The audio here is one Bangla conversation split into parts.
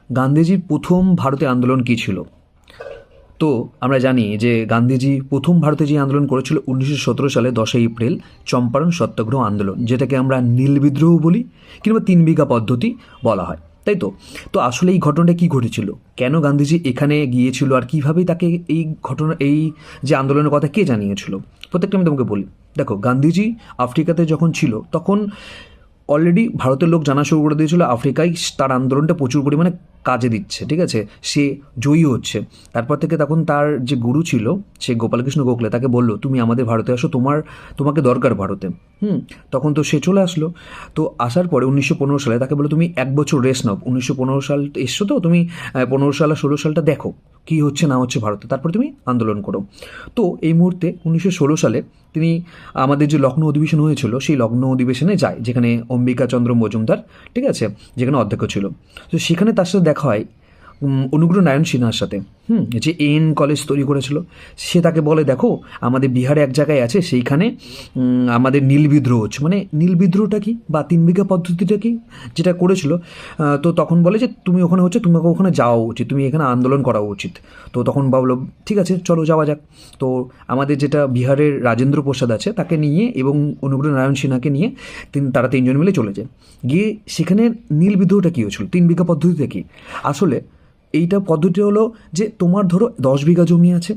গান্ধীজির প্রথম ভারতে আন্দোলন কী ছিল? তো আমরা জানি যে গান্ধীজি প্রথম ভারতে যে আন্দোলন করেছিল 1917 সালে 10 এপ্রিল চম্পারণ সত্যাগ্রহ আন্দোলন, যেটাকে আমরা নীল বিদ্রোহ বলি কিংবা 3 বিঘা পদ্ধতি বলা হয়, তাই তো। তো আসলে এই ঘটনাটা কী ঘটেছিল, কেন গান্ধীজি এখানে গিয়েছিল, আর কীভাবেই তাকে এই ঘটনা, এই যে আন্দোলনের কথা কে জানিয়েছিল, প্রত্যেকটা আমি তোমাকে বলি। দেখো, গান্ধীজি আফ্রিকাতে যখন ছিল তখন অলরেডি ভারতের লোক জানা শুরু করে দিয়েছিল আফ্রিকায় তার আন্দোলনটা প্রচুর পরিমাণে কাজে দিচ্ছে, ঠিক আছে, সে জয়ী হচ্ছে। তারপর থেকে তখন তার যে গুরু ছিল, সে গোপালকৃষ্ণ গোখলে, তাকে বললো তুমি আমাদের ভারতে আসো, তোমাকে দরকার ভারতে। তখন তো সে চলে আসলো। তো আসার পরে 1915 সালে তাকে বললো তুমি 1 বছর রেস্ট নাও, 1915 সাল এসছো তো তুমি, 15 সাল আর 16 সালটা দেখো কী হচ্ছে না হচ্ছে ভারতে, তারপর তুমি আন্দোলন করো। তো এই মুহূর্তে 1916 সালে তিনি আমাদের যে লখনৌ অধিবেশন হয়েছিল সেই লখনৌ অধিবেশনে যায়, যেখানে অম্বিকাচন্দ্র মজুমদার, ঠিক আছে, যেখানে অধ্যক্ষ ছিল। তো সেখানে তার সাথে দেখা হয় অনুগ্রহ নারায়ণ সিনহার সাথে, যে এন কলেজ তৈরি করেছিল। সে তাকে বলে দেখো আমাদের বিহারে এক জায়গায় আছে, সেইখানে আমাদের নীল বিদ্রোহ হচ্ছে। মানে নীল বিদ্রোহটা কি বা 3 বিঘা পদ্ধতিটা কি যেটা করেছিল, তো তখন বলে যে তুমি ওখানে হচ্ছে, তোমাকে ওখানে যাওয়া উচিত, তুমি এখানে আন্দোলন করা উচিত। তো তখন ভাবলো ঠিক আছে চলো যাওয়া যাক। তো আমাদের যেটা বিহারের রাজেন্দ্র প্রসাদ আছে তাকে নিয়ে এবং অনুগ্রহ নারায়ণ সিনহাকে নিয়ে তারা 3জন মিলে চলে যায়। গিয়ে সেখানে নীল বিদ্রোহটা কী হয়েছিল, 3 বিঘা পদ্ধতিতে কি আসলে এইটা পদ্ধতি হলো যে তোমার ধরো 10 বিঘা জমি আছে,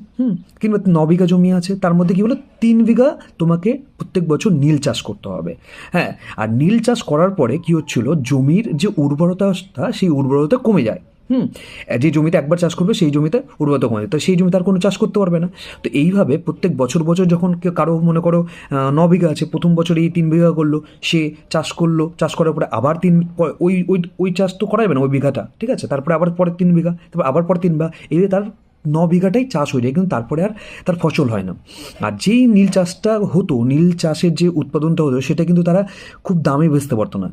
কিংবা 9 বিঘা জমি আছে, তার মধ্যে কী হলো 3 বিঘা তোমাকে প্রত্যেক বছর নীল চাষ করতে হবে। হ্যাঁ, আর নীল চাষ করার পরে কী হচ্ছিল, জমির যে উর্বরতা সেই উর্বরতা কমে যায়। যে জমিতে একবার চাষ করবে সেই জমিতে উর্বরতা কমে যায়, তো সেই জমিতে আর কোনো চাষ করতে পারবে না। তো এইভাবে প্রত্যেক বছর বছর যখন কারো মনে করো 9 বিঘা আছে, প্রথম বছর এই 3 বিঘা করলো, সে চাষ করলো, চাষ করার পরে আবার ওই ওই ওই চাষ তো করাবে না ওই বিঘাটা, ঠিক আছে, তারপরে আবার পরে 3 বিঘা, তারপর আবার পরে 3 বিঘা, এইভাবে তার 9 বিঘাটাই চাষ হয়ে যায়, কিন্তু তারপরে আর তার ফসল হয় না। আর যেই নীল চাষটা হতো, নীল চাষের যে উৎপাদনটা হতো, সেটা কিন্তু তারা খুব দামে বেচতে পারতো না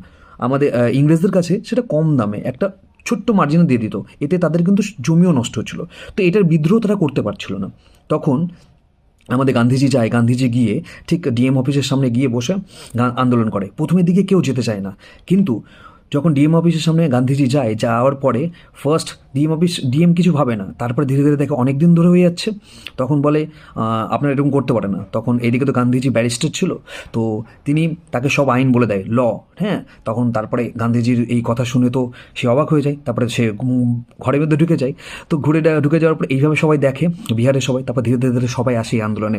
আমাদের ইংরেজদের কাছে, সেটা কম দামে একটা ছোট্ট মার্জিনে দিয়ে দিত, এতে তাদের কিন্তু জমিও নষ্ট হচ্ছিল। তো এটার বিদ্রোহ তারা করতে পারছিল না। তখন আমাদের গান্ধীজি যায়, গান্ধীজি গিয়ে ঠিক ডিএম অফিসের সামনে গিয়ে বসে আন্দোলন করে। প্রথমের দিকে কেউ যেতে চায় না, কিন্তু যখন ডিএম অফিসের সামনে গান্ধীজি যায়, যাওয়ার পরে ফার্স্ট ডিএম কিছু ভাবে না, তারপরে ধীরে ধীরে দেখে অনেক দিন ধরে হয়ে যাচ্ছে, তখন বলে আপনারা এরকম করতে পারে না। তখন এদিকে তো গান্ধীজি ব্যারিস্টার ছিল, তো তিনি তাকে সব আইন বলে দেয়, ল। হ্যাঁ, তখন তারপরে গান্ধীজির এই কথা শুনে তো সে অবাক হয়ে যায়, তারপরে সে ঘরের মধ্যে ঢুকে যায়। তো ঢুকে যাওয়ার পর এইভাবে সবাই দেখে, বিহারের সবাই, তারপর ধীরে ধীরে ধীরে সবাই আসে এই আন্দোলনে।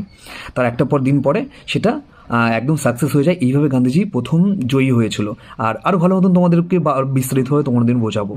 তার একটা পর দিন পরে সেটা একদম সাকসেস হয়ে যায়। এইভাবে গান্ধীজি প্রথম জয়ী হয়েছিল। আর আরও ভালো মতন তোমাদেরকে বিস্তারিতভাবে তোমাদের বোঝাবো।